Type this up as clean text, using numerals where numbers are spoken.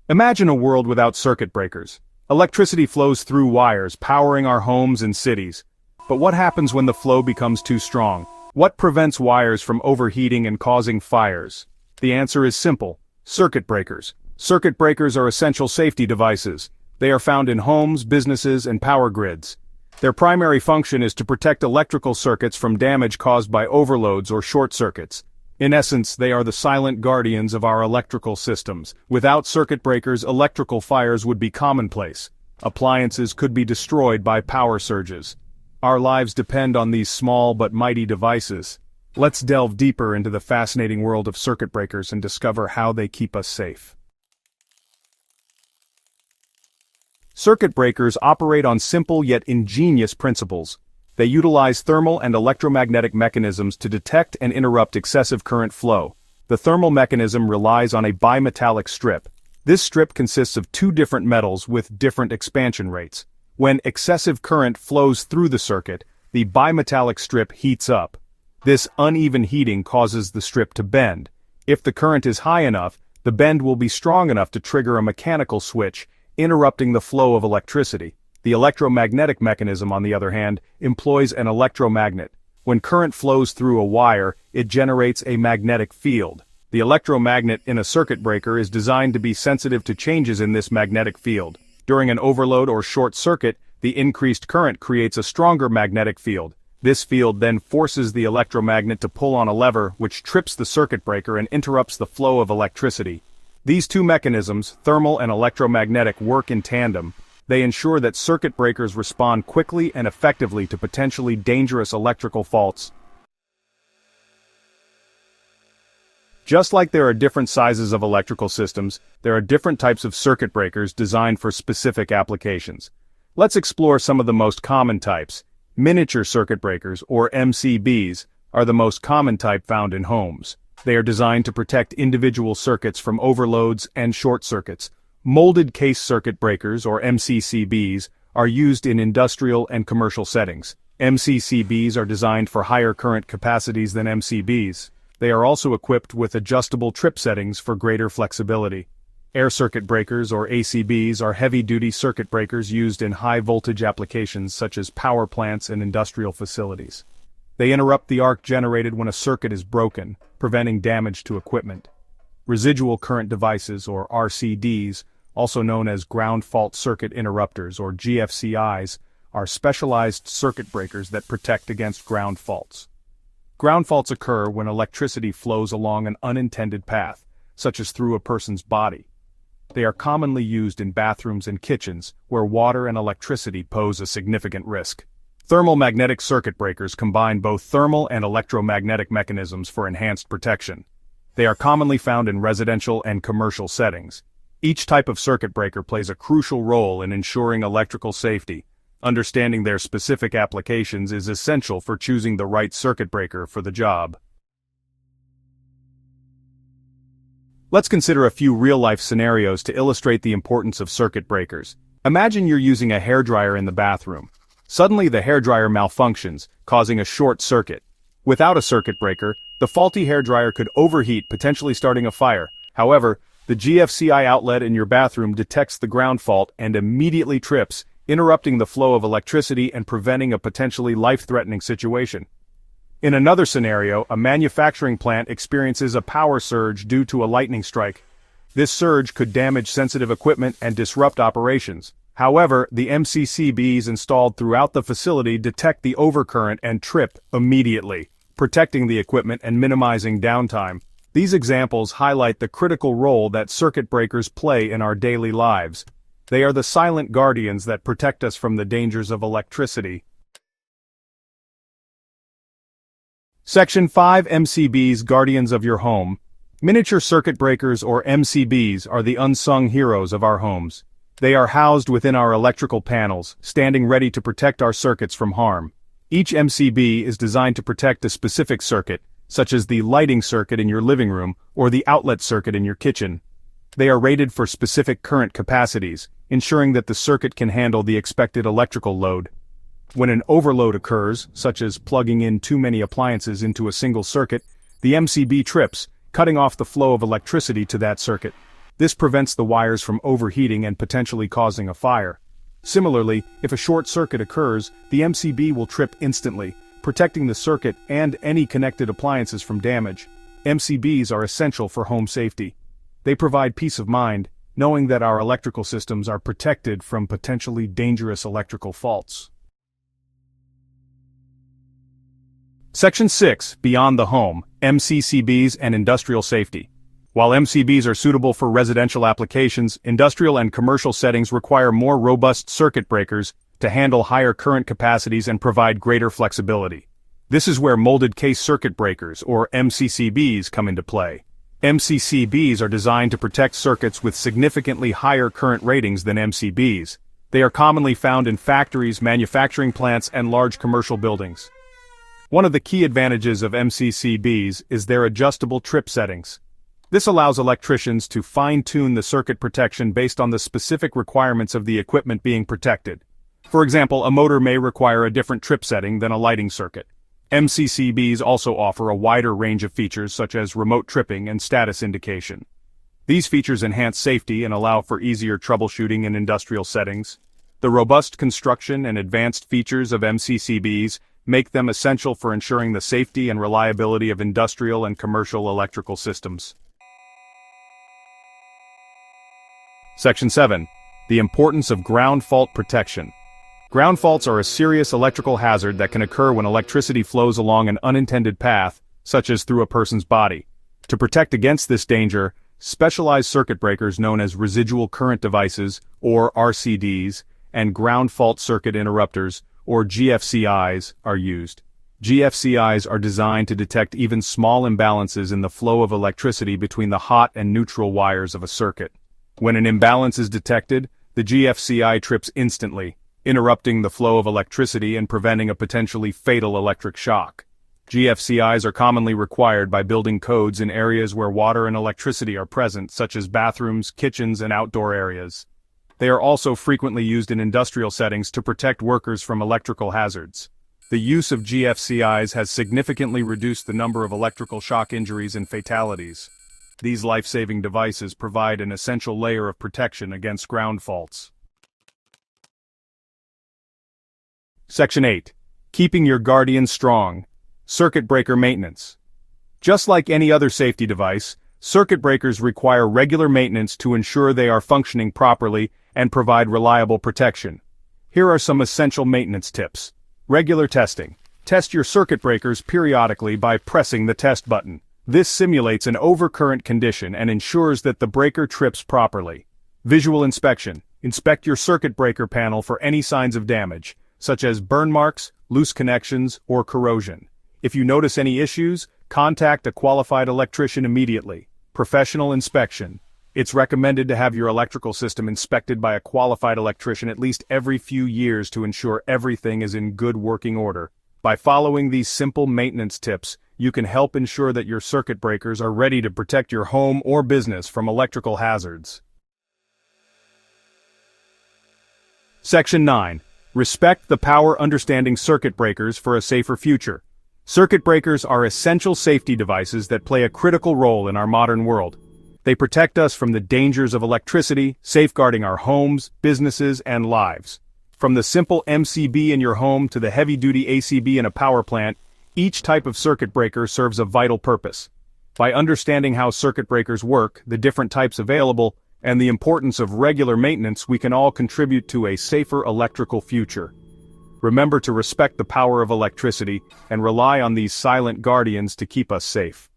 Imagine a world without circuit breakers. Electricity flows through wires, powering our homes and cities. But what happens when the flow becomes too strong? What prevents wires from overheating and causing fires? The answer is simple: circuit breakers. Circuit breakers are essential safety devices. They are found in homes, businesses, and power grids. Their primary function is to protect electrical circuits from damage caused by overloads or short circuits. In essence, they are the silent guardians of our electrical systems. Without circuit breakers, electrical fires would be commonplace. Appliances could be destroyed by power surges. Our lives depend on these small but mighty devices. Let's delve deeper into the fascinating world of circuit breakers and discover how they keep us safe. Circuit breakers operate on simple yet ingenious principles. They utilize thermal and electromagnetic mechanisms to detect and interrupt excessive current flow. The thermal mechanism relies on a bimetallic strip. This strip consists of two different metals with different expansion rates. When excessive current flows through the circuit, the bimetallic strip heats up. This uneven heating causes the strip to bend. If the current is high enough, the bend will be strong enough to trigger a mechanical switch, interrupting the flow of electricity. The electromagnetic mechanism, on the other hand, employs an electromagnet. When current flows through a wire, it generates a magnetic field. The electromagnet in a circuit breaker is designed to be sensitive to changes in this magnetic field. During an overload or short circuit, the increased current creates a stronger magnetic field. This field then forces the electromagnet to pull on a lever, which trips the circuit breaker and interrupts the flow of electricity. These two mechanisms, thermal and electromagnetic, work in tandem. They ensure that circuit breakers respond quickly and effectively to potentially dangerous electrical faults. Just like there are different sizes of electrical systems, there are different types of circuit breakers designed for specific applications. Let's explore some of the most common types. Miniature circuit breakers, or MCBs, are the most common type found in homes. They are designed to protect individual circuits from overloads and short circuits. Molded case circuit breakers, or MCCBs, are used in industrial and commercial settings. MCCBs are designed for higher current capacities than MCBs. They are also equipped with adjustable trip settings for greater flexibility. Air circuit breakers, or ACBs, are heavy-duty circuit breakers used in high-voltage applications such as power plants and industrial facilities. They interrupt the arc generated when a circuit is broken, preventing damage to equipment. Residual Current Devices, or RCDs, also known as ground fault circuit interrupters, or GFCIs, are specialized circuit breakers that protect against ground faults. Ground faults occur when electricity flows along an unintended path, such as through a person's body. They are commonly used in bathrooms and kitchens, where water and electricity pose a significant risk. Thermal magnetic circuit breakers combine both thermal and electromagnetic mechanisms for enhanced protection. They are commonly found in residential and commercial settings. Each type of circuit breaker plays a crucial role in ensuring electrical safety. Understanding their specific applications is essential for choosing the right circuit breaker for the job. Let's consider a few real-life scenarios to illustrate the importance of circuit breakers. Imagine you're using a hairdryer in the bathroom. Suddenly the hairdryer malfunctions, causing a short circuit. Without a circuit breaker, the faulty hairdryer could overheat, potentially starting a fire. However, the GFCI outlet in your bathroom detects the ground fault and immediately trips, interrupting the flow of electricity and preventing a potentially life-threatening situation. In another scenario, a manufacturing plant experiences a power surge due to a lightning strike. This surge could damage sensitive equipment and disrupt operations. However, the MCCBs installed throughout the facility detect the overcurrent and trip immediately, protecting the equipment and minimizing downtime. These examples highlight the critical role that circuit breakers play in our daily lives. They are the silent guardians that protect us from the dangers of electricity. Section 5: MCBs, Guardians of Your Home. Miniature circuit breakers, or MCBs, are the unsung heroes of our homes. They are housed within our electrical panels, standing ready to protect our circuits from harm. Each MCB is designed to protect a specific circuit, such as the lighting circuit in your living room or the outlet circuit in your kitchen. They are rated for specific current capacities, ensuring that the circuit can handle the expected electrical load. When an overload occurs, such as plugging in too many appliances into a single circuit, the MCB trips, cutting off the flow of electricity to that circuit. This prevents the wires from overheating and potentially causing a fire. Similarly, if a short circuit occurs, the MCB will trip instantly, protecting the circuit and any connected appliances from damage. MCBs are essential for home safety. They provide peace of mind, knowing that our electrical systems are protected from potentially dangerous electrical faults. Section 6, Beyond the Home, MCCBs and Industrial Safety. While MCBs are suitable for residential applications, industrial and commercial settings require more robust circuit breakers to handle higher current capacities and provide greater flexibility. This is where molded case circuit breakers, or MCCBs, come into play. MCCBs are designed to protect circuits with significantly higher current ratings than MCBs. They are commonly found in factories, manufacturing plants, and large commercial buildings. One of the key advantages of MCCBs is their adjustable trip settings. This allows electricians to fine-tune the circuit protection based on the specific requirements of the equipment being protected. For example, a motor may require a different trip setting than a lighting circuit. MCCBs also offer a wider range of features such as remote tripping and status indication. These features enhance safety and allow for easier troubleshooting in industrial settings. The robust construction and advanced features of MCCBs make them essential for ensuring the safety and reliability of industrial and commercial electrical systems. Section 7. The importance of ground fault protection. Ground faults are a serious electrical hazard that can occur when electricity flows along an unintended path, such as through a person's body. To protect against this danger, specialized circuit breakers known as Residual Current Devices, or RCDs, and ground fault circuit interrupters, or GFCIs, are used. GFCIs are designed to detect even small imbalances in the flow of electricity between the hot and neutral wires of a circuit. When an imbalance is detected, the GFCI trips instantly, interrupting the flow of electricity and preventing a potentially fatal electric shock. GFCIs are commonly required by building codes in areas where water and electricity are present, such as bathrooms, kitchens, and outdoor areas. They are also frequently used in industrial settings to protect workers from electrical hazards. The use of GFCIs has significantly reduced the number of electrical shock injuries and fatalities. These life-saving devices provide an essential layer of protection against ground faults. Section 8. Keeping your guardian strong. Circuit breaker maintenance. Just like any other safety device, circuit breakers require regular maintenance to ensure they are functioning properly and provide reliable protection. Here are some essential maintenance tips. Regular testing. Test your circuit breakers periodically by pressing the test button. This simulates an overcurrent condition and ensures that the breaker trips properly. Visual inspection. Inspect your circuit breaker panel for any signs of damage, such as burn marks, loose connections, or corrosion. If you notice any issues, contact a qualified electrician immediately. Professional inspection. It's recommended to have your electrical system inspected by a qualified electrician at least every few years to ensure everything is in good working order. By following these simple maintenance tips, you can help ensure that your circuit breakers are ready to protect your home or business from electrical hazards. Section 9. Respect the power understanding circuit breakers for a safer future. Circuit breakers are essential safety devices that play a critical role in our modern world. They protect us from the dangers of electricity, safeguarding our homes, businesses, and lives. From the simple MCB in your home to the heavy-duty ACB in a power plant, each type of circuit breaker serves a vital purpose. By understanding how circuit breakers work, the different types available, and the importance of regular maintenance, we can all contribute to a safer electrical future. Remember to respect the power of electricity and rely on these silent guardians to keep us safe.